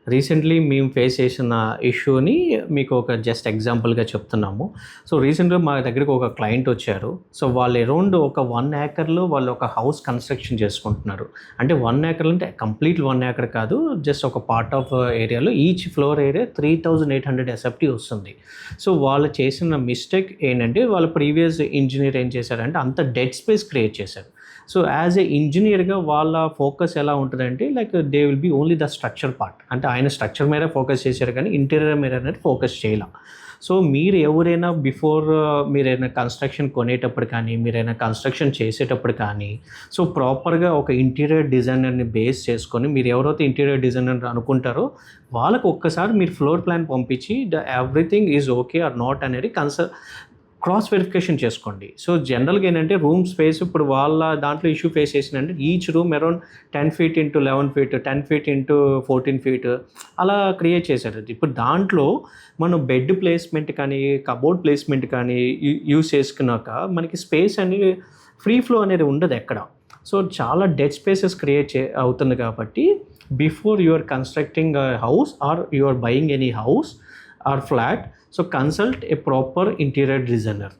Recently మేము face చేసిన ఇష్యూని మీకు ఒక జస్ట్ ఎగ్జాంపుల్గా చెప్తున్నాము. సో రీసెంట్గా మా దగ్గరికి ఒక క్లయింట్ వచ్చారు. సో వాళ్ళు అరౌండ్ ఒక 1 acreలో వాళ్ళు ఒక హౌస్ కన్స్ట్రక్షన్ చేసుకుంటున్నారు. అంటే 1 acre అంటే కంప్లీట్ 1 acre కాదు, జస్ట్ ఒక పార్ట్ ఆఫ్ ఏరియాలో ఈచ్ ఫ్లోర్ ఏరియా 3800 SFT వస్తుంది. సో వాళ్ళు చేసిన మిస్టేక్ ఏంటంటే, వాళ్ళ ప్రీవియస్ ఇంజనీర్ ఏం చేశారంటే అంత డెడ్ స్పేస్ క్రియేట్ చేశారు. సో యాజ్ ఏ ఇంజనీర్గా వాళ్ళ ఫోకస్ ఎలా ఉంటుందంటే, like they will be only the structure part. అంటే ఆయన స్ట్రక్చర్ మీద ఫోకస్ చేశారు కానీ ఇంటీరియర్ మీద అనేది ఫోకస్ చేయాల. సో మీరు ఎవరైనా బిఫోర్ మీరైనా కన్స్ట్రక్షన్ కొనేటప్పుడు కానీ, మీరైనా కన్స్ట్రక్షన్ చేసేటప్పుడు కానీ, సో ప్రాపర్గా ఒక ఇంటీరియర్ డిజైనర్ని బేస్ చేసుకొని, మీరు ఎవరైతే ఇంటీరియర్ డిజైనర్ అనుకుంటారో వాళ్ళకు ఒక్కసారి మీరు ఫ్లోర్ ప్లాన్ పంపించి everything is okay or not అనేది క్రాస్ వెరిఫికేషన్ చేసుకోండి. సో జనరల్గా ఏంటంటే రూమ్ స్పేస్ ఇప్పుడు వాళ్ళ దాంట్లో ఇష్యూ ఫేస్ చేసిందంటే each room around 10 feet into 11 feet, 10 feet into 14 feet అలా క్రియేట్ చేశారు. ఇప్పుడు దాంట్లో మనం బెడ్ ప్లేస్మెంట్ కానీ, కబోర్డ్ ప్లేస్మెంట్ కానీ యూస్ చేసుకున్నాక మనకి స్పేస్ అనేది ఫ్రీ ఫ్లో అనేది ఉండదు ఎక్కడ. సో చాలా డెడ్ స్పేసెస్ క్రియేట్ అవుతుంది. కాబట్టి before you are constructing a house or you are buying any house or flat, so consult a proper interior designer.